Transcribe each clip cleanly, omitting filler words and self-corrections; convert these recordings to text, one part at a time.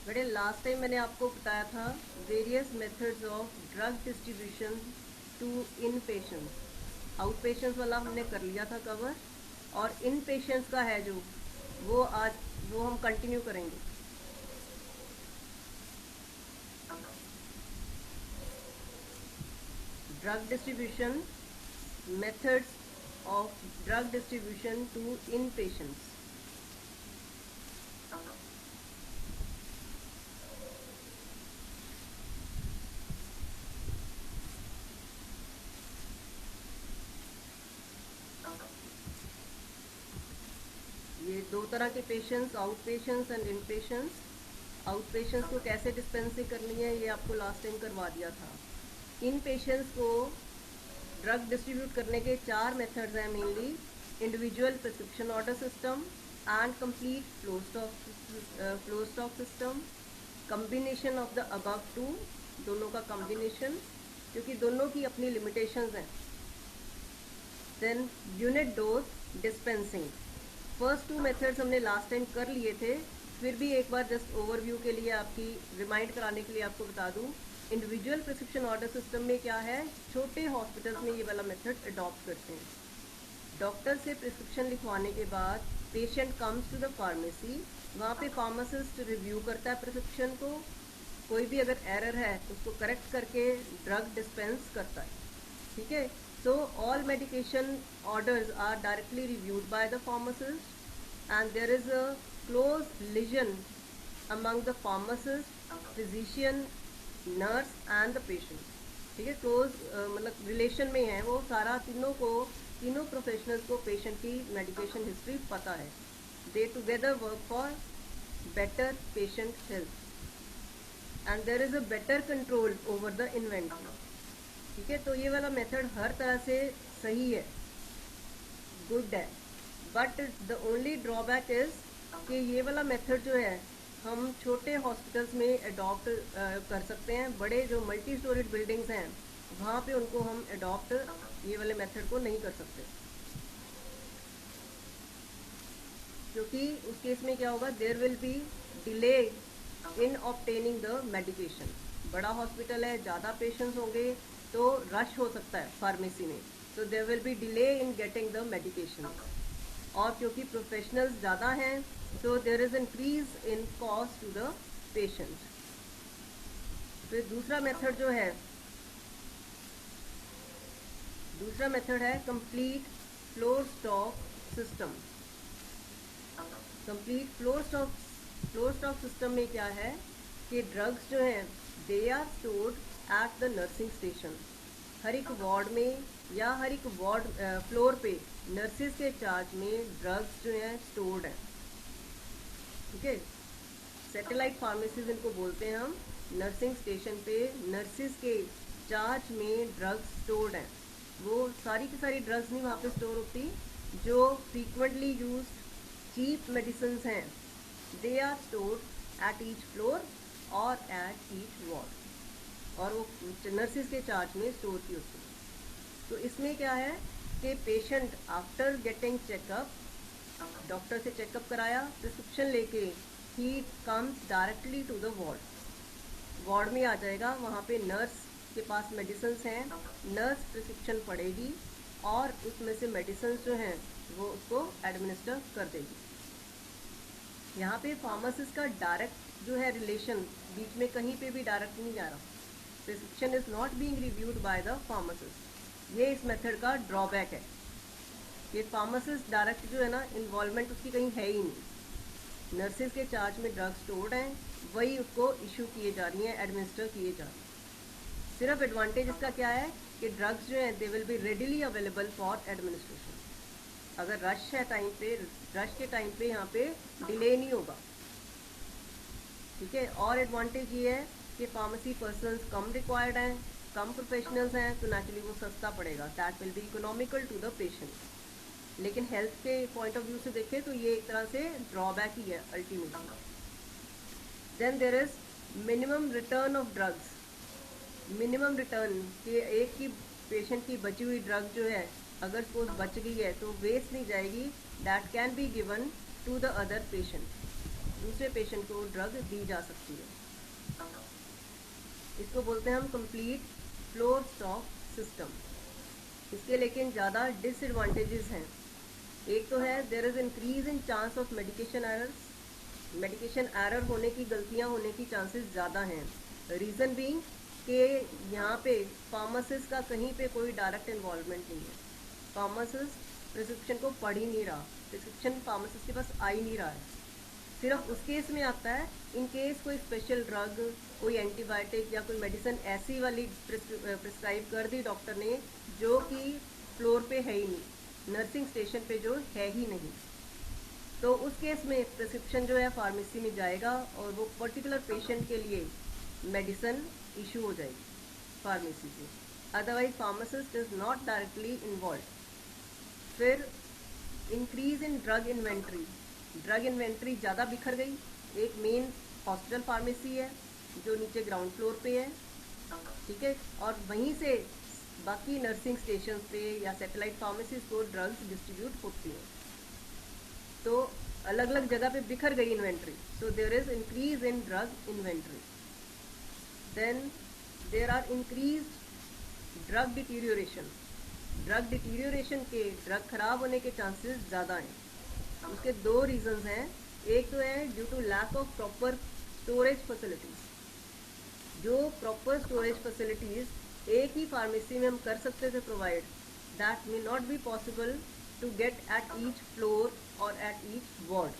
बेटे last time मैंने आपको बताया था various methods of drug distribution to inpatients. Outpatients वाला हमने कर लिया था कवर, और इन पेशेंट्स का है जो वो आज वो हम कंटिन्यू करेंगे। Drug distribution, methods of drug distribution to inpatients. ये दो तरह के patients, outpatients and inpatients. Outpatients को कैसे डिस्पेंसिंग करनी है ये आपको लास्ट टाइम करवा दिया था। इन पेशेंट्स को ड्रग डिस्ट्रीब्यूट करने के चार मेथड्स हैं mainly: individual prescription order system and complete flow stock system, combination of the above two, दोनों का कम्बिनेशन, क्योंकि दोनों की अपनी लिमिटेशंस हैं। Then unit dose dispensing. First two methods हमने लास्ट टाइम कर लिए थे, फिर भी एक बार जस्ट ओवरव्यू के लिए आपकी रिमाइंड कराने के लिए आपको बता दूं। इंडिविजुअल प्रिस्क्रिप्शन ऑर्डर सिस्टम में क्या है, छोटे हॉस्पिटल्स में ये वाला मेथड अडॉप्ट करते हैं। डॉक्टर से प्रिस्क्रिप्शन लिखवाने के बाद patient comes to the pharmacy, वहाँ पे फार्मासिस्ट रिव्यू करता है प्रिस्क्रिप्शन को, कोई भी अगर एरर है तो उसको करेक्ट करके ड्रग डिस्पेंस करता है। ठीक है, so all medication orders are directly reviewed by the pharmacist and there is a close liaison among the pharmacist, physician, nurse and the patient। ठीक है, क्लोज मतलब रिलेशन में है वो सारा, तीनों प्रोफेशनल्स को पेशेंट की मेडिकेशन हिस्ट्री पता है। They together work for better patient health and there is a better control over the inventory. ठीक है, तो ये वाला मेथड हर तरह से सही है, गुड है, but the only drawback is कि ये वाला मेथड जो है हम छोटे हॉस्पिटल्स में अडॉप्ट कर सकते हैं। बड़े जो मल्टी स्टोरेड बिल्डिंग्स हैं वहाँ पे उनको हम अडॉप्ट ये वाले मेथड को नहीं कर सकते, क्योंकि उस केस में क्या होगा, there will be delay in obtaining the medication. बड़ा हॉस्पिटल है, ज़्यादा पेशेंट्स होंगे तो रश हो सकता है फार्मेसी में, तो there will be delay in getting the medication. और क्योंकि प्रोफेशनल्स ज़्यादा हैं तो there is increase in cost to the patient. फिर दूसरा मेथड है complete flow stock system. Complete flow stock system में क्या है कि ड्रग्स जो हैं they are stored at the nursing station. हर एक वार्ड में या हर एक वार्ड फ्लोर पे नर्सिस के चार्ज में ड्रग्स जो हैं स्टोर्ड हैं। ठीक है, सैटेलाइट फार्मेसीज इनको बोलते हैं हम। नर्सिंग स्टेशन पे नर्सिस के चार्ज में ड्रग्स स्टोर्ड हैं। वो सारी की सारी ड्रग्स नहीं वहाँ पे स्टोर होती, जो फ्रीक्वेंटली यूज्ड चीप मेडिसिन हैं, they are stored at each floor और एट ईच वार्ड, और वो नर्सिस के चार्ज में स्टोर की होती है। तो इसमें क्या है कि patient after getting checkup, doctor से चेकअप कराया, प्रिस्क्रिप्शन लेके ही comes directly to the ward में आ जाएगा। वहाँ पे नर्स के पास मेडिसिन हैं, नर्स प्रिस्क्रिप्शन पढ़ेगी और उसमें से मेडिसिन जो हैं वो उसको एडमिनिस्टर कर देगी। यहाँ पे फार्मासिस्ट का डायरेक्ट जो है रिलेशन बीच में कहीं पे भी डायरेक्ट नहीं जा रहा। Prescription is not being reviewed by the pharmacist. ये इस मेथड का ड्रॉबैक है कि फार्मासिस्ट डायरेक्ट जो है ना इन्वॉल्वमेंट उसकी कहीं है ही नहीं। नर्सिस के चार्ज में ड्रग्स स्टोर्ड हैं, वही उसको इशू किए जा रही हैं, एडमिनिस्टर किए जा रही हैं। सिर्फ एडवांटेज इसका क्या है कि ड्रग्स जो हैं they will be readily available for administration. अगर रश है टाइम पे, रश के टाइम पे यहाँ पे डिले नहीं होगा। ठीक है, और एडवांटेज ये है कि फार्मेसी पर्सनस कम रिक्वायर्ड हैं, कम प्रोफेशनल्स हैं, तो नेचुरली वो सस्ता पड़ेगा, that will be economical to the patient. लेकिन हेल्थ के पॉइंट ऑफ व्यू से देखें तो ये एक तरह से ड्रॉबैक ही है ultimately. Then there is minimum return of drugs. Minimum return कि एक की पेशेंट की बची हुई ड्रग जो है अगर सपोज बच गई है तो वेस्ट नहीं जाएगी, that can be given to the other patient. दूसरे पेशेंट को ड्रग दी जा सकती है। इसको बोलते हैं हम कंप्लीट फ्लोर स्टॉक सिस्टम। इसके लेकिन ज़्यादा डिसएडवांटेजेस हैं। एक तो है there is increase in chance of medication errors. Medication error होने की, गलतियां होने की चांसेस ज़्यादा हैं। रीज़न बीइंग कि यहाँ पे फार्मासिस्ट का कहीं पे कोई डायरेक्ट इन्वॉल्वमेंट नहीं है। फार्मासिस्ट प्रिस्क्रिप्शन को पढ़ ही नहीं रहा, प्रिस्क्रिप्शन फार्मासिस्ट के पास आ ही नहीं रहा है। सिर्फ उस केस में आता है इन केस कोई स्पेशल ड्रग, कोई एंटीबायोटिक या कोई मेडिसिन ऐसी वाली प्रिस्क्राइब कर दी डॉक्टर ने जो कि फ्लोर पे है ही नहीं, नर्सिंग स्टेशन पे जो है ही नहीं, तो उस केस में प्रिस्क्रिप्शन जो है फार्मेसी में जाएगा और वो पर्टिकुलर पेशेंट के लिए मेडिसिन इशू हो जाएगी फार्मेसी से। Otherwise pharmacist is not directly involve. फिर increase in drug inventory. Drug inventory ज़्यादा बिखर गई। एक मेन हॉस्पिटल फार्मेसी है जो नीचे ग्राउंड फ्लोर पे है, ठीक है, और वहीं से बाकी नर्सिंग स्टेशन पे या सैटेलाइट फार्मेसीज को ड्रग्स डिस्ट्रीब्यूट होती हैं, तो अलग अलग जगह पे बिखर गई inventory. So there is increase in drug inventory. Then there are increase drug deterioration. Drug deterioration के, ड्रग खराब होने के चांसेस ज़्यादा हैं। उसके दो रीजंस हैं। एक तो है due to lack of proper storage facilities. जो प्रॉपर स्टोरेज फैसिलिटीज़ एक ही फार्मेसी में हम कर सकते थे provide, that may not be possible to get at each floor और एट ईच वार्ड,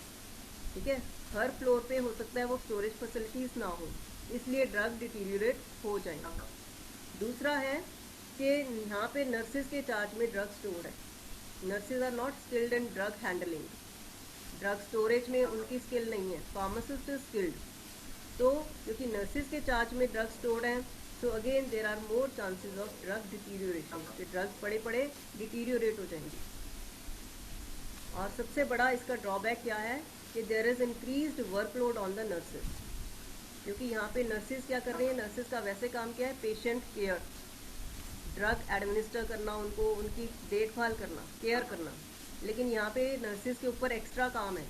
ठीक है। हर फ्लोर पे हो सकता है वो स्टोरेज फैसिलिटीज़ ना हो, इसलिए ड्रग डिटीरियोरेट हो जाएंगे। दूसरा है कि यहाँ पे नर्सिस के चार्ज में ड्रग स्टोर है। Nurses are not skilled in drug handling. Drug storage में उनकी स्किल नहीं है, फार्मासिस्ट इज स्किल्ड। तो क्योंकि नर्सिस के चार्ज में ड्रग स्टोर हैं, so again there are more chances of drug deterioration, कि ड्रग्स पड़े पड़े डिटीरियोरेट हो जाएंगे। और सबसे बड़ा इसका ड्रॉबैक क्या है कि there is increased workload on the nurses. क्योंकि यहाँ पे नर्सेज क्या कर रही है, नर्सेज का वैसे काम क्या है, पेशेंट केयर, ड्रग एडमिनिस्टर करना, उनको उनकी देखभाल करना, केयर करना। लेकिन यहाँ पे नर्सेज के ऊपर एक्स्ट्रा काम है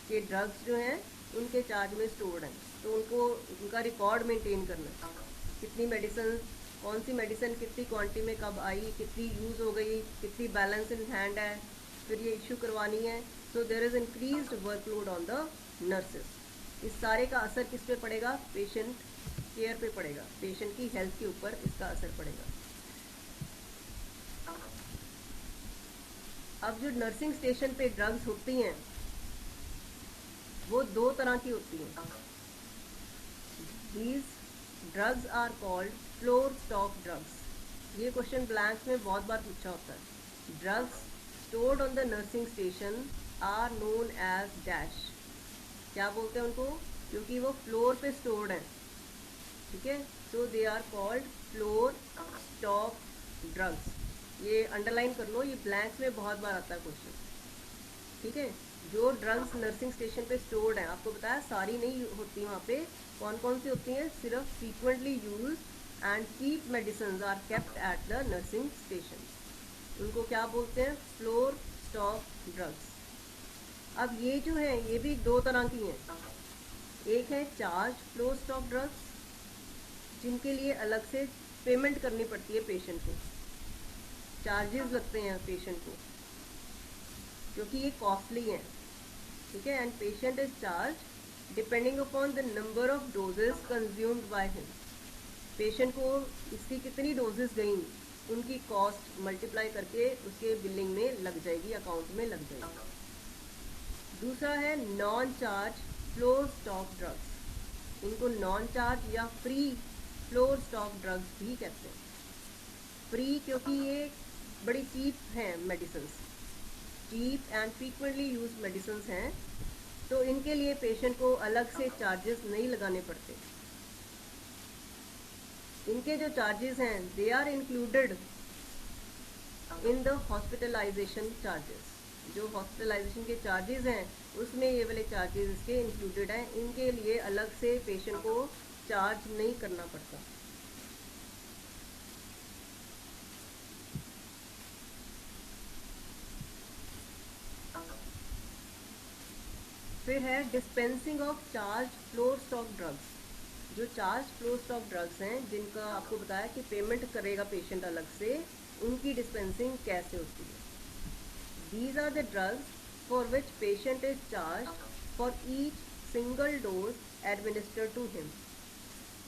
कि ड्रग्स जो हैं उनके चार्ज में स्टोर्ड हैं, तो उनको उनका रिकॉर्ड मेंटेन करना, कितनी मेडिसिन, कौन सी मेडिसिन कितनी क्वांटिटी में कब आई, कितनी यूज़ हो गई, कितनी बैलेंस इन हैंड है, फिर ये इशू करवानी है। So there is increased workload on the nurses. इस सारे का असर किस पे पड़ेगा, पेशेंट केयर पे पड़ेगा, पेशेंट की हेल्थ के ऊपर इसका असर पड़ेगा। अब जो नर्सिंग स्टेशन पे ड्रग्स होती हैं वो दो तरह की होती हैं। These drugs are called floor stock drugs. ये क्वेश्चन ब्लैंक्स में बहुत बार पूछा होता है। Drugs stored on the nursing station are known as dash. क्या बोलते हैं उनको, क्योंकि वो फ्लोर पे स्टोर्ड हैं, ठीक है, तो they are called floor stock drugs. ये अंडरलाइन कर लो, ये ब्लैंक्स में बहुत बार आता है क्वेश्चन, ठीक है। जो ड्रग्स नर्सिंग स्टेशन पे स्टोर्ड हैं, आपको बताया सारी नहीं होती, वहाँ पे कौन कौन सी होती हैं, सिर्फ frequently use and cheap medicine are kept at the nursing station, उनको क्या बोलते हैं, फ्लोर स्टॉक ड्रग्स। अब ये जो है ये भी दो तरह की हैं। एक है चार्ज फ्लोर स्टॉक ड्रग्स, जिनके लिए अलग से पेमेंट करनी पड़ती है पेशेंट को, चार्जेस लगते हैं पेशेंट को क्योंकि ये कॉस्टली हैं, ठीक है। And patient is charge depending upon the number of doses consumed by him. Patient को इसकी कितनी डोजेस गई उनकी कॉस्ट मल्टीप्लाई करके उसके बिलिंग में लग जाएगी, अकाउंट में लग जाएगी। दूसरा है non charge floor stock drugs. इनको नॉन चार्ज या फ्री फ्लोर स्टॉक ड्रग्स भी कहते हैं। फ्री क्योंकि ये बड़ी चीप हैं medicine, cheap and frequently use medicine हैं, तो इनके लिए पेशेंट को अलग से चार्जेस नहीं लगाने पड़ते। इनके जो चार्जेस हैं they are included in the hospitalisation charges. जो हॉस्पिटलाइजेशन के चार्जेस हैं उसमें ये वाले चार्जेस इसके इंक्लूडेड हैं, इनके लिए अलग से पेशेंट को चार्ज नहीं करना पड़ता। फिर है dispensing of charge floor stock drugs. जो चार्ज फ्लोर स्टॉक ड्रग्स हैं जिनका आपको बताया कि पेमेंट करेगा पेशेंट अलग से, उनकी डिस्पेंसिंग कैसे होती है। These are the drugs for which patient is charged for each single dose administered to him।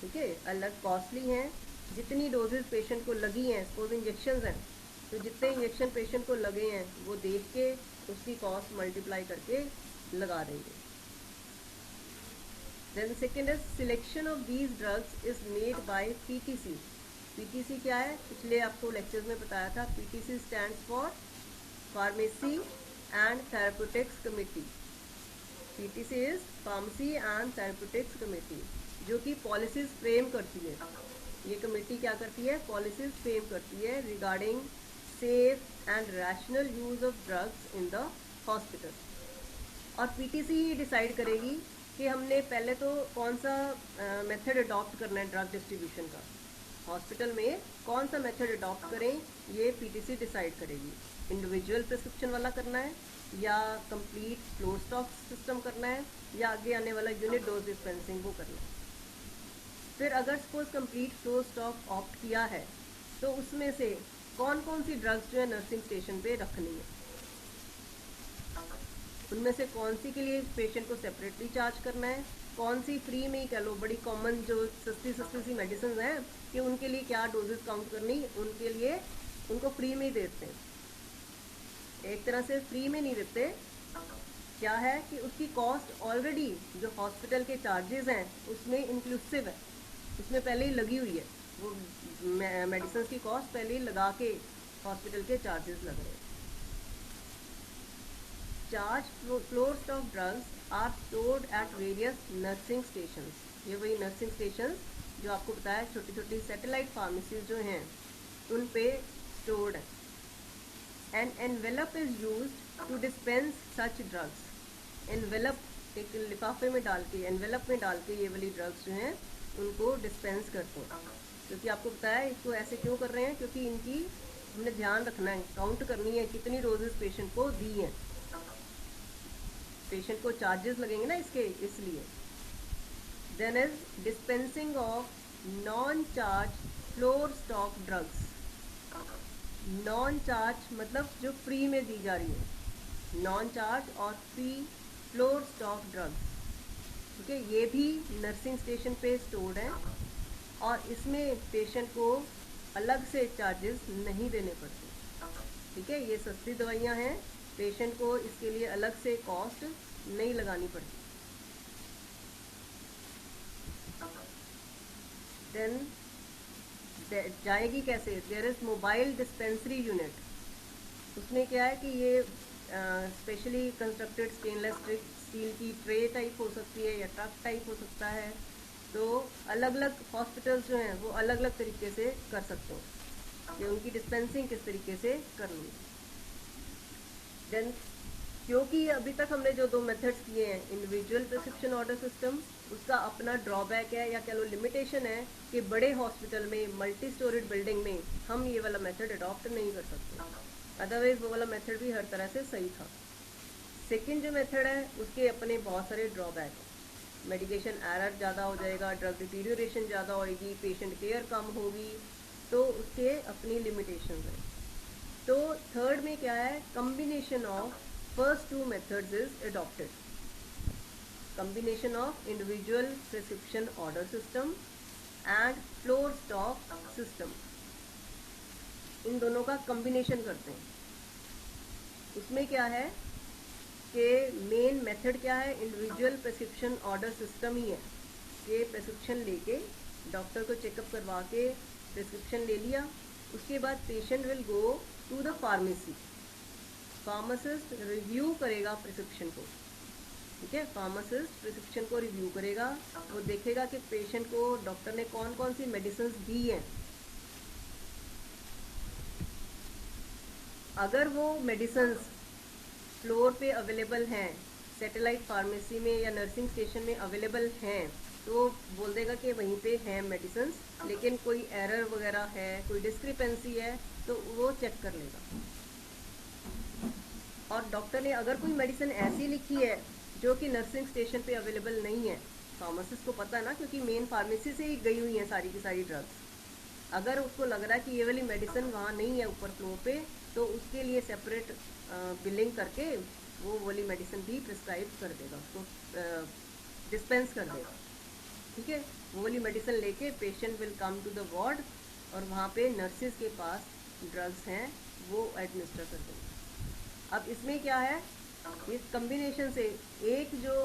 ठीक है, अलग कॉस्टली हैं, जितनी डोजेज पेशेंट को लगी हैं, सपोज इंजेक्शन हैं तो जितने इंजेक्शन पेशेंट को लगे हैं वो देख के उसकी कॉस्ट मल्टीप्लाई करके लगा देंगे। Then second is selection of these drugs is made by PTC। PTC क्या है, पिछले आपको लेक्चर्स में बताया था। PTC stands for Pharmacy and Therapeutics Committee। PTC is Pharmacy and Therapeutics Committee, जो कि पॉलिसीज फ्रेम करती है। ये कमेटी क्या करती है, पॉलिसीज फ्रेम करती है regarding safe and rational use of drugs in the hospital. और PTC ही डिसाइड करेगी कि हमने पहले तो कौन सा मेथड अडॉप्ट करना है ड्रग डिस्ट्रीब्यूशन का, हॉस्पिटल में कौन सा मेथड अडॉप्ट करें, ये PTC डिसाइड करेगी। इंडिविजुअल प्रिस्क्रिप्शन वाला करना है या कंप्लीट फ्लोर स्टॉक सिस्टम करना है या आगे आने वाला यूनिट डोज डिस्पेंसिंग वो करना है। फिर अगर suppose complete floor stock opt किया है तो उसमें से कौन कौन सी ड्रग्स जो है नर्सिंग स्टेशन पे रखनी है, उनमें से कौन सी के लिए पेशेंट को सेपरेटली चार्ज करना है, कौन सी फ्री में ही कह लो, बड़ी कॉमन जो सस्ती सी मेडिसिन हैं कि उनके लिए क्या डोजेस काउंट करनी, उनके लिए उनको फ्री में ही देते हैं। एक तरह से फ्री में नहीं देते, क्या है कि उसकी कॉस्ट ऑलरेडी जो हॉस्पिटल के चार्जेस हैं उसमें इंक्लूसिव है, उसमें पहले ही लगी हुई है, वो मेडिसिन की कॉस्ट पहले ही लगा के हॉस्पिटल के चार्जेस लग रहे हैं। Charge floor stock drugs are stored at various nursing stations. ये वही नर्सिंग स्टेशंस जो आपको बताया, छोटी छोटी सैटेलाइट फार्मेसीज जो हैं उन पे स्टोर्ड है। An envelope is used to dispense such drugs. Envelope एक लिफाफे में डाल के, एनवेलप में डाल के ये वाली ड्रग्स जो हैं उनको डिस्पेंस करते हैं। क्योंकि आपको बताया इसको ऐसे क्यों कर रहे हैं, क्योंकि इनकी हमने ध्यान रखना है, काउंट करनी है कितनी डोजेस पेशेंट को दी हैं, पेशेंट को चार्जेस लगेंगे ना इसके, इसलिए। Then is dispensing of non charge floor stock drugs. Non charge मतलब जो फ्री में दी जा रही है, नॉन चार्ज और फ्री फ्लोर स्टॉक ड्रग्स, ठीक है, ये भी नर्सिंग स्टेशन पे स्टोर्ड है और इसमें पेशेंट को अलग से चार्जेस नहीं देने पड़ते। ठीक है, ये सस्ती दवाइयाँ हैं, पेशेंट को इसके लिए अलग से कॉस्ट नहीं लगानी पड़ती। देन जाएगी कैसे, there is mobile dispensary unit. उसमें क्या है कि ये स्पेशली कंस्ट्रक्टेड स्टेनलेस स्टील की ट्रे टाइप हो सकती है या ट्रक टाइप हो सकता है, तो अलग अलग हॉस्पिटल्स जो हैं वो अलग अलग तरीके से कर सकते हैं कि उनकी डिस्पेंसिंग किस तरीके से करनी है। देन क्योंकि अभी तक हमने जो दो मेथड्स किए हैं, इंडिविजुअल प्रिस्क्रिप्शन ऑर्डर सिस्टम, उसका अपना ड्रॉबैक है या कह लो लिमिटेशन है कि बड़े हॉस्पिटल में, मल्टी स्टोरीड बिल्डिंग में हम ये वाला मेथड अडॉप्ट नहीं कर सकते, अदरवाइज वो वाला मेथड भी हर तरह से सही था। सेकेंड जो मेथड है उसके अपने बहुत सारे ड्रॉबैक हैं, मेडिकेशन एरर ज़्यादा हो जाएगा, ड्रग डिटीरियोरेशन ज़्यादा होएगी, पेशेंट केयर कम होगी, तो उसके अपनी लिमिटेशन हैं। तो थर्ड में क्या है, combination of first two methods is adopted. Combination of individual prescription order system and floor stock system, इन दोनों का कम्बिनेशन करते हैं। उसमें क्या है कि मेन मेथड क्या है, इंडिविजुअल प्रिस्क्रिप्शन ऑर्डर सिस्टम ही है। ये प्रिस्क्रिप्शन लेके डॉक्टर को चेकअप करवा के प्रिस्क्रिप्शन ले लिया, उसके बाद patient will go to the pharmacy, pharmacist review करेगा प्रिस्क्रिप्शन को। ठीक है, फार्मासिस्ट प्रिस्क्रिप्शन को रिव्यू करेगा, वो देखेगा कि पेशेंट को डॉक्टर ने कौन कौन सी मेडिसिन दी हैं। अगर वो मेडिसिन फ्लोर पे अवेलेबल हैं, सैटेलाइट फार्मेसी में या नर्सिंग स्टेशन में अवेलेबल हैं, तो बोल देगा कि वहीं पे हैं मेडिसिन, लेकिन कोई एरर वगैरह है, कोई डिस्क्रिपेंसी है, तो वो चेक कर लेगा। और डॉक्टर ने अगर कोई मेडिसिन ऐसी लिखी है जो कि नर्सिंग स्टेशन पे अवेलेबल नहीं है। फार्मासिस्ट को पता है ना, क्योंकि मेन फार्मेसी से ही गई हुई हैं सारी की सारी ड्रग्स। अगर उसको लग रहा है कि ये वाली मेडिसिन वहाँ नहीं है ऊपर फ्लोर पे, तो उसके लिए सेपरेट बिलिंग करके वो वाली मेडिसिन भी प्रिस्क्राइब कर देगा, उसको डिस्पेंस कर देगा। ठीक है, वो वाली मेडिसिन लेके patient will come to the ward और वहाँ पे नर्सिस के पास ड्रग्स हैं वो एडमिनिस्टर कर देंगे। अब इसमें क्या है, इस कम्बिनेशन से एक जो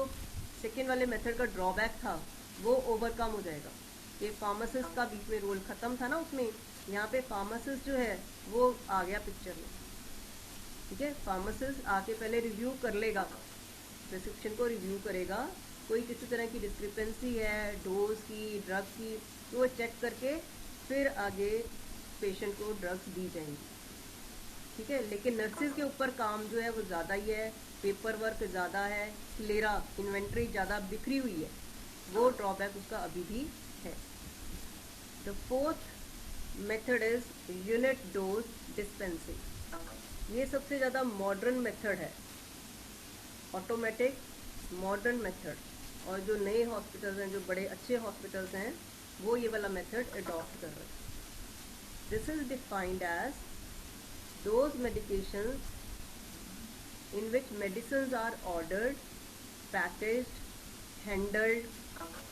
सेकेंड वाले मेथड का ड्रॉबैक था वो ओवरकम हो जाएगा। ये फार्मासिस्ट का बीच में रोल ख़त्म था ना उसमें, यहाँ पे फार्मासिस्ट जो है वो आ गया पिक्चर में। ठीक है, फार्मासिस्ट आके पहले रिव्यू कर लेगा, प्रिस्क्रिप्शन को रिव्यू करेगा, कोई किसी तरह की डिस्क्रिपेंसी है डोज की, ड्रग की, तो वो चेक करके फिर आगे पेशेंट को ड्रग्स दी जाएंगी। ठीक है, लेकिन नर्सिस के ऊपर काम जो है वो ज़्यादा ही है, पेपर वर्क ज़्यादा है, क्लेरा इन्वेंट्री ज़्यादा बिखरी हुई है, वो ड्रॉबैक उसका अभी भी है। The fourth method is unit dose dispensing. ये सबसे ज़्यादा मॉडर्न मेथड है, ऑटोमेटिक मॉडर्न मेथड, और जो नए हॉस्पिटल्स हैं, जो बड़े अच्छे हॉस्पिटल्स हैं, वो ये वाला मेथड अडॉप्ट कर रहे हैं। This is defined as those medications in which medicines are ordered, packaged, handled,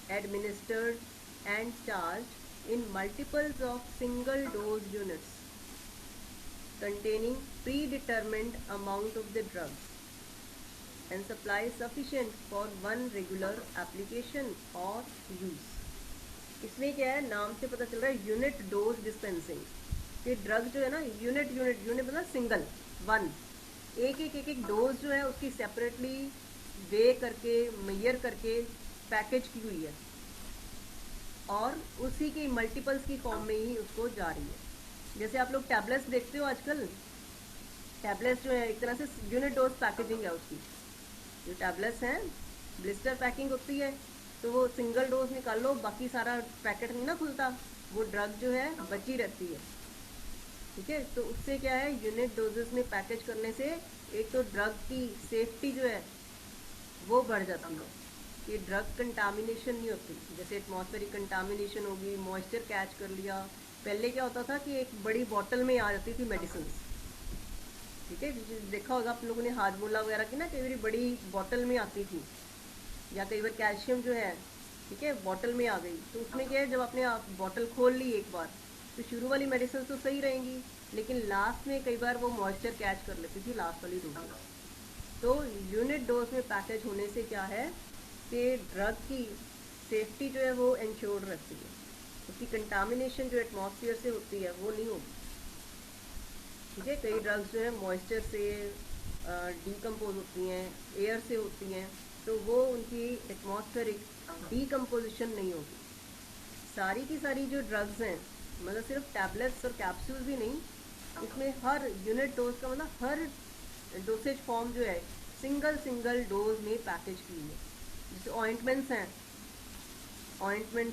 administered and charged in multiples of single dose units containing predetermined amount of the drugs and supply sufficient for one regular application or use। इसमें क्या है, नाम से पता चल रहा है unit dose dispensing, कि ड्रग जो है ना, यूनिट यूनिट यूनिट मतलब सिंगल वन, एक डोज जो है उसकी सेपरेटली वे करके मेजर करके पैकेज की हुई है और उसी की मल्टीपल्स की फॉर्म में ही उसको जा रही है। जैसे आप लोग टैबलेट्स देखते हो आजकल, टैबलेट्स जो है एक तरह से यूनिट डोज पैकेजिंग है उसकी। जो टैबलेट्स हैं ब्लिस्टर पैकिंग होती है, तो वो सिंगल डोज निकाल लो, बाकी सारा पैकेट नहीं ना खुलता, वो ड्रग जो है बची रहती है। ठीक है, तो उससे क्या है, यूनिट डोजेस में पैकेज करने से एक तो ड्रग की सेफ्टी जो है वो बढ़ जाती है, कि ड्रग कंटामिनेशन नहीं होती। जैसे एटमॉस्फेरिक कंटामिनेशन होगी, मॉइस्चर कैच कर लिया। पहले क्या होता था कि एक बड़ी बॉटल में आ जाती थी मेडिसिन। ठीक है, देखा होगा आप लोगों ने हाजमोला वगैरह की ना, कई बार बड़ी बॉटल में आती थी, या कई बार कैल्शियम जो है, ठीक है, बॉटल में आ गई। तो उसमें क्या है, जब आपने आप बॉटल खोल ली एक बार, तो शुरू वाली मेडिसिन तो सही रहेंगी, लेकिन लास्ट में कई बार वो मॉइस्चर कैच कर लेती थी लास्ट वाली डोज। तो यूनिट डोज में पैकेज होने से क्या है कि ड्रग की सेफ्टी जो है वो इंश्योर्ड रहती है, उसकी कंटामिनेशन जो एटमॉस्फेयर से होती है वो नहीं होगी। ठीक है, कई ड्रग्स जो है मॉइस्चर से डीकम्पोज होती हैं, एयर से होती हैं, तो वो उनकी एटमॉस्फेरिक डीकम्पोजिशन नहीं होगी। सारी की सारी जो ड्रग्स हैं, मतलब सिर्फ टैबलेट्स और कैप्सूल्स ही नहीं, इसमें हर यूनिट डोज का मतलब हर डोसेज फॉर्म जो है सिंगल डोज में पैकेज की है। जैसे ऑइंटमेंट्स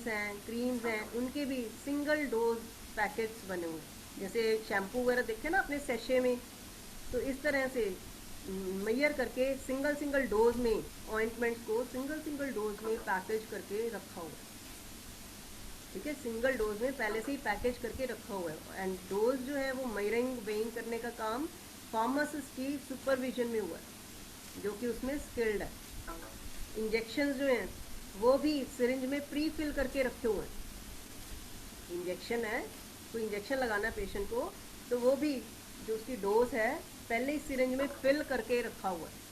हैं, क्रीम्स हैं, उनके भी सिंगल डोज पैकेट्स बने हुए। जैसे शैम्पू वगैरह देखे ना अपने सेशे में, तो इस तरह से मेजर करके सिंगल डोज में ऑइंटमेंट्स को सिंगल डोज में पैकेज करके रखा हुआ है। ठीक है, सिंगल डोज में पहले से ही पैकेज करके रखा हुआ है, एंड डोज जो है वो मेजरिंग वेइंग करने का काम फार्मासिस्ट की सुपरविजन में हुआ है, जो कि उसमें स्किल्ड है। इंजेक्शन जो हैं वो भी सिरिंज में प्री फिल करके रखे हुए हैं। इंजेक्शन है, तो इंजेक्शन लगाना है पेशेंट को, तो वो भी जो उसकी डोज है पहले ही सिरिंज में फिल करके रखा हुआ है।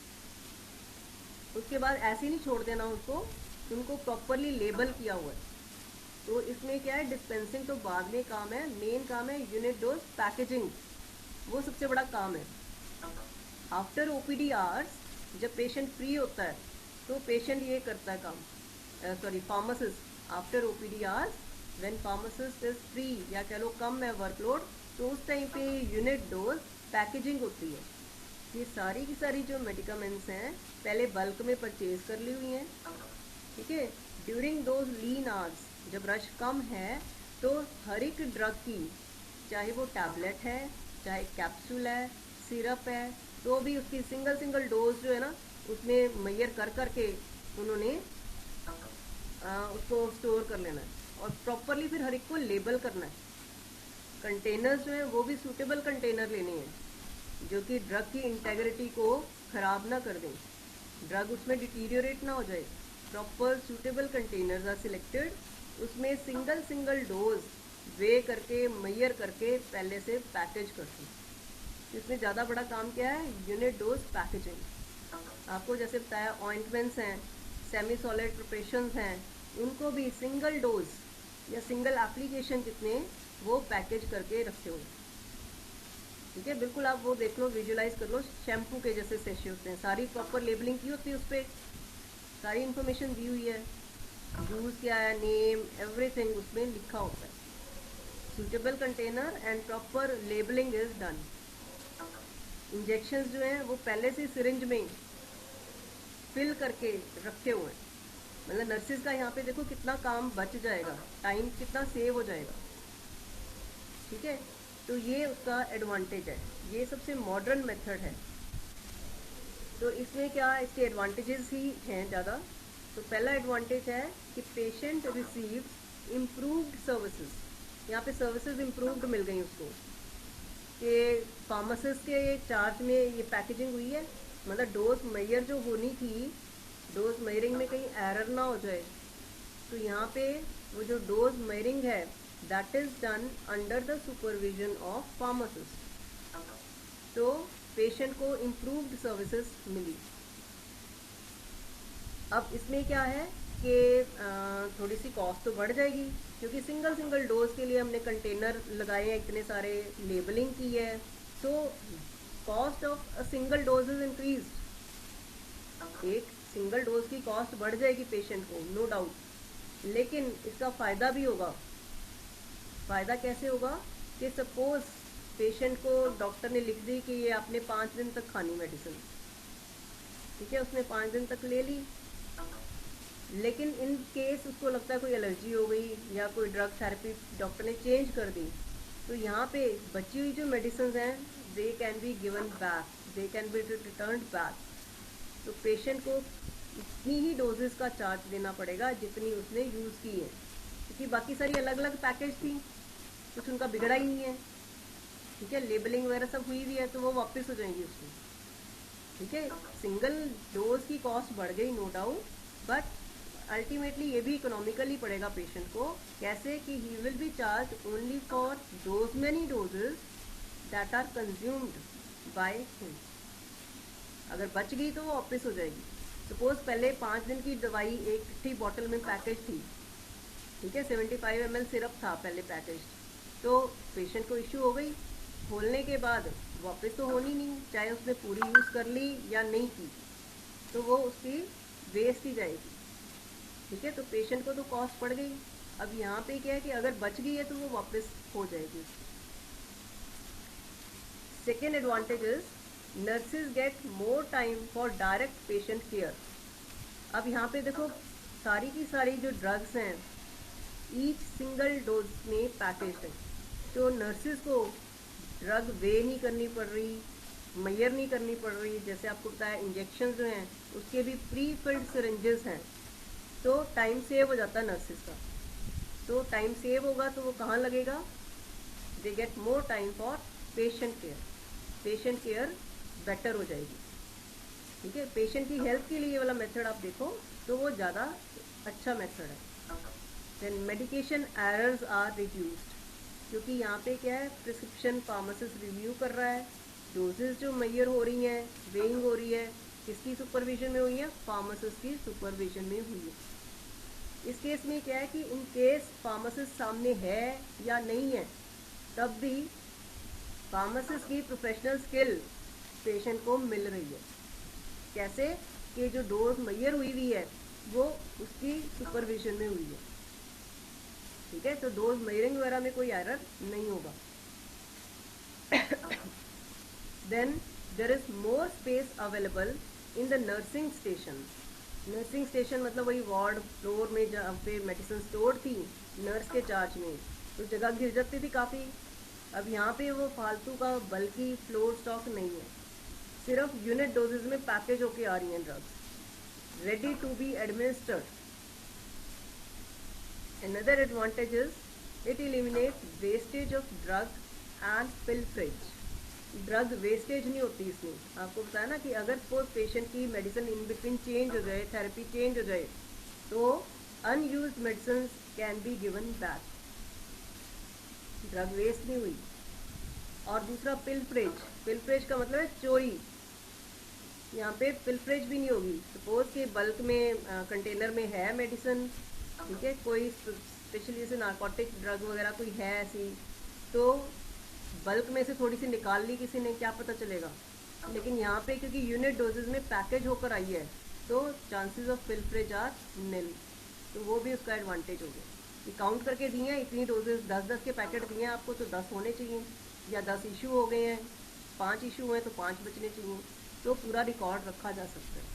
उसके बाद ऐसे ही नहीं छोड़ देना उसको, उनको प्रॉपरली लेबल किया हुआ है। तो इसमें क्या है, डिस्पेंसिंग तो बाद में काम है, मेन काम है यूनिट डोज पैकेजिंग, वो सबसे बड़ा काम है। आफ्टर ओपीडी आवर्स जब पेशेंट फ्री होता है तो पेशेंट ये करता है काम, pharmacist after OPD hours when pharmacist is free, या कह लो कम है वर्कलोड, तो उस टाइम पे यूनिट डोज पैकेजिंग होती है। ये सारी की सारी जो मेडिकामेंट्स हैं पहले बल्क में परचेज कर ली हुई हैं। ठीक है, ड्यूरिंग दोज लीन आवर्स जब रश कम है, तो हर एक ड्रग की, चाहे वो टैबलेट है, चाहे कैप्सूल है, सिरप है, तो भी उसकी सिंगल डोज जो है ना उसमें मैयर कर करके उन्होंने उसको स्टोर कर लेना है और प्रॉपरली फिर हर एक को लेबल करना है। कंटेनर्स जो है वो भी सूटेबल कंटेनर लेने हैं जो कि ड्रग की इंटेग्रिटी को ख़राब ना कर दें, ड्रग उसमें डिटीरियोरेट ना हो जाए। Proper suitable containers are selected, उसमें सिंगल सिंगल डोज वे करके मैयर करके पहले से पैकेज करते हैं। इसमें ज़्यादा बड़ा काम क्या है, यूनिट डोज पैकेजिंग। आपको जैसे बताया ऑइंटमेंट्स हैं, सेमी सॉलिड प्रिपरेशंस हैं, उनको भी सिंगल डोज या सिंगल एप्लीकेशन जितने वो पैकेज करके रखे हुए। ठीक है, बिल्कुल आप वो देख लो, विजुलाइज कर लो, शैम्पू के जैसे सेशे होते हैं, सारी प्रॉपर लेबलिंग की होती है, उस पर सारी इन्फॉर्मेशन दी हुई है, यूज़ क्या है, नेम एवरीथिंग उसमें लिखा होता है। Suitable container and proper labelling is done. Injections जो हैं वो पहले से सिरिंज में फिल करके रखे हुए हैं, मतलब नर्सिस का यहाँ पे देखो कितना काम बच जाएगा, टाइम कितना सेव हो जाएगा। ठीक है, तो ये उसका एडवांटेज है, ये सबसे मॉडर्न मेथड है। तो इसमें क्या इसके एडवांटेजेस ही हैं ज़्यादा। तो पहला एडवांटेज है कि पेशेंट रिसीव्स इम्प्रूव्ड सर्विसेज, यहाँ पे सर्विसेज इम्प्रूव्ड मिल गई उसको, कि फार्मासिस्ट के चार्ज में ये पैकेजिंग हुई है, मतलब डोज मैयर जो होनी थी, डोज मेयरिंग में कहीं एरर ना हो जाए, तो यहाँ पे वो जो डोज मेयरिंग है that is done under the supervision of pharmacist. तो पेशेंट को इम्प्रूव्ड सर्विसेज मिली। अब इसमें क्या है कि थोड़ी सी कॉस्ट तो बढ़ जाएगी, क्योंकि सिंगल सिंगल डोज के लिए हमने कंटेनर लगाए हैं, इतने सारे लेबलिंग की है, तो cost of a single dose is increase. एक सिंगल डोज की कॉस्ट बढ़ जाएगी पेशेंट को, नो डाउट, लेकिन इसका फ़ायदा भी होगा। फ़ायदा कैसे होगा कि सपोज पेशेंट को डॉक्टर ने लिख दी कि ये आपने 5 दिन तक खानी मेडिसिन, ठीक है, उसने 5 दिन तक ले ली, लेकिन इन केस उसको लगता है कोई एलर्जी हो गई या कोई ड्रग थेरेपी डॉक्टर ने चेंज कर दी, तो यहाँ पे बची हुई जो मेडिसिन हैं they can be given back, they can be return back. तो पेशेंट को इतनी ही डोजेस का चार्ज देना पड़ेगा जितनी उसने यूज़ की है, क्योंकि बाकी सारी अलग अलग पैकेज थी, कुछ उनका बिगड़ा ही नहीं है। ठीक है, लेबलिंग वगैरह सब हुई भी है, तो वो वापस हो जाएंगी उसकी। ठीक है, सिंगल डोज की कॉस्ट बढ़ गई नो डाउट, बट अल्टीमेटली ये भी इकोनॉमिकली पड़ेगा पेशेंट को। कैसे कि he will be charge only for those many doses that are consumed by him. अगर बच गई तो वो वापस हो जाएगी। सपोज पहले 5 दिन की दवाई एक चिट्ठी बॉटल में पैकेज थी, ठीक है, 75 ml सिरप था पहले पैकेज, तो पेशेंट को इश्यू हो गई, खोलने के बाद वापस तो होनी नहीं, चाहे उसने पूरी यूज़ कर ली या नहीं की, तो वो उसकी वेस्ट ही जाएगी। ठीक है, तो पेशेंट को तो कॉस्ट पड़ गई। अब यहाँ पे क्या है कि अगर बच गई है तो वो वापस हो जाएगी। Second advantage is nurses get more time for direct patient care. अब यहाँ पे देखो सारी की सारी जो ड्रग्स हैं ईच सिंगल डोज में पैकेज है, तो नर्सिस को ड्रग वे नहीं करनी पड़ रही, मैयर नहीं करनी पड़ रही। जैसे आपको बताया इंजेक्शन जो हैं उसके भी प्री फिल्ड सिरिंजेस हैं, तो टाइम सेव हो जाता है नर्सिस का। तो टाइम सेव होगा तो वो कहाँ लगेगा, they get more time for patient care, patient care better हो जाएगी। ठीक है, पेशेंट की हेल्थ के लिए ये वाला मेथड आप देखो तो वो ज़्यादा अच्छा मेथड है। Then medication errors are reduced, क्योंकि यहाँ पे क्या है, प्रिस्क्रिप्शन फार्मासिस्ट रिव्यू कर रहा है, डोजेज जो मैयर हो रही हैं, वेइंग हो रही है, किसकी सुपरविजन में हुई है, फार्मासिस्ट की सुपरविजन में हुई है। इस केस में क्या है कि इन केस फार्मासिस्ट सामने है या नहीं है, तब भी फार्मासिस्ट की प्रोफेशनल स्किल पेशेंट को मिल रही है। कैसे कि जो डोज मैयर हुई हुई है वो उसकी सुपरविजन में हुई है। ठीक है, तो डोज मेयरिंग वगैरह में कोई एरर नहीं होगा। Then there is more space available in the nursing station. Nursing station मतलब वही वार्ड फ्लोर में जहाँ पे मेडिसिन स्टोर थी नर्स के चार्ज में, तो जगह गिर जाती थी काफ़ी। अब यहाँ पे वो फालतू का बल्कि फ्लोर स्टॉक नहीं है, सिर्फ यूनिट डोजेज में पैकेज होके आ रही हैं drugs, ready to be administered. Another advantage is it eliminates wastage of drug and pilferage. Drug wastage नहीं होती इसमें। आपको बताया ना कि अगर सपोज पेशेंट की मेडिसिन इन बिटवीन चेंज हो जाए, थेरेपी चेंज हो जाए, तो unused medicine can be given back, drug waste नहीं हुई। और दूसरा पिल्फरेज, पिल्फरेज का मतलब है चोरी। यहाँ पे पिल्फरेज भी नहीं होगी। सपोज कि बल्क में कंटेनर में है मेडिसिन, ठीक है, कोई स्पेशली जैसे नार्कोटिक ड्रग वगैरह कोई है ऐसी, तो बल्क में से थोड़ी सी निकाल ली किसी ने, क्या पता चलेगा। लेकिन यहाँ पे क्योंकि यूनिट डोजेज में पैकेज होकर आई है, तो चांसेस ऑफ पिल्फरेज आर निल, तो वो भी उसका एडवांटेज हो गया कि काउंट करके दिए हैं इतनी डोजेज, 10-10 के पैकेट दिए हैं आपको, तो 10 होने चाहिए, या 10 इशू हो गए हैं, 5 इशू हुए तो 5 बचने चाहिए, तो पूरा रिकॉर्ड रखा जा सकता है।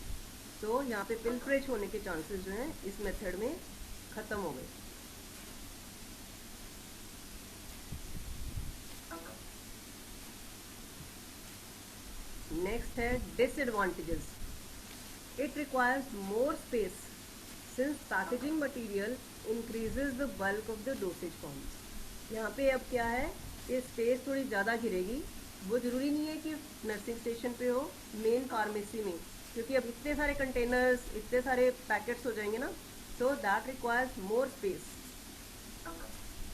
तो यहाँ पे पिल्फरेज होने के चांसेस जो हैं इस मेथड में खत्म हो गए। नेक्स्ट है disadvantages. It requires more space since packaging material increases the bulk of the dosage forms. यहाँ पे अब क्या है कि स्पेस थोड़ी ज़्यादा घिरेगी। वो ज़रूरी नहीं है कि नर्सिंग स्टेशन पे हो, मेन फार्मेसी में, क्योंकि अब इतने सारे कंटेनर्स, इतने सारे पैकेट्स हो जाएंगे ना, so that requires more space.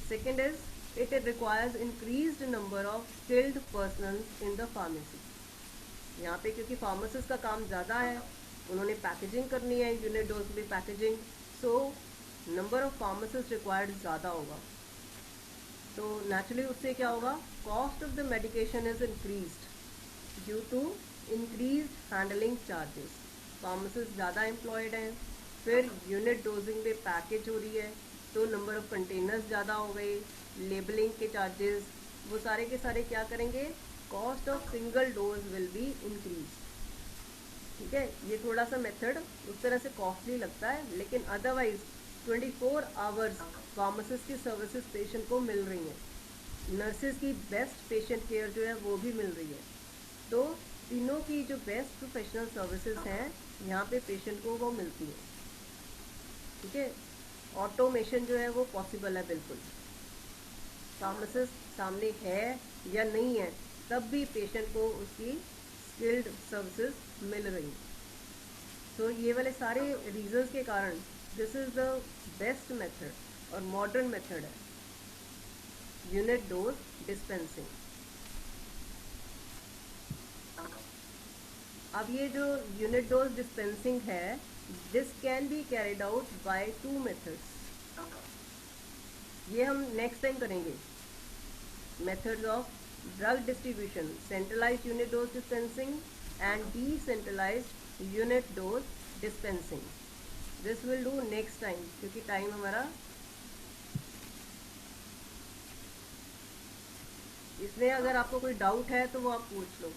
Second is it requires increased number of skilled persons in the pharmacy. यहाँ पे क्योंकि फार्मासिस्ट का काम ज़्यादा है, उन्होंने पैकेजिंग करनी है, यूनिट डोज में packaging, so number of pharmacist required ज़्यादा होगा। तो नेचुरली उससे क्या होगा, cost of the medication is increased due to increase handling charges. Pharmacist ज़्यादा एम्प्लॉयड हैं, फिर यूनिट डोजिंग में पैकेज हो रही है, तो नंबर ऑफ कंटेनर्स ज़्यादा हो गए, लेबलिंग के चार्जेस, वो सारे के सारे क्या करेंगे, cost of single dose will be increase. ठीक है, ये थोड़ा सा मेथड उस तरह से कॉस्टली लगता है, लेकिन अदरवाइज 24 आवर्स फार्मासिस्ट की सर्विसेज पेशेंट को मिल रही हैं, नर्सेज की बेस्ट पेशेंट केयर जो है वो भी मिल रही है। तो तीनों की जो बेस्ट प्रोफेशनल सर्विसेज हैं यहाँ पे पेशेंट को वो मिलती है। ठीक है, ऑटोमेशन जो है वो पॉसिबल है बिल्कुल। फार्मासिस्ट सामने है या नहीं है, तब भी पेशेंट को उसकी स्किल्ड सर्विसेज मिल रही। तो ये वाले सारे रीजंस के कारण this is the best method और मॉडर्न मेथड है यूनिट डोज डिस्पेंसिंग। अब ये जो यूनिट डोज डिस्पेंसिंग है, this can be carried out by 2 methods. ये हम नेक्स्ट टाइम करेंगे। Methods of drug distribution, centralised unit dose dispensing and decentralised unit dose dispensing. This will do next time, क्योंकि time हमारा, इसमें अगर आपको कोई डाउट है तो वो आप पूछ लो।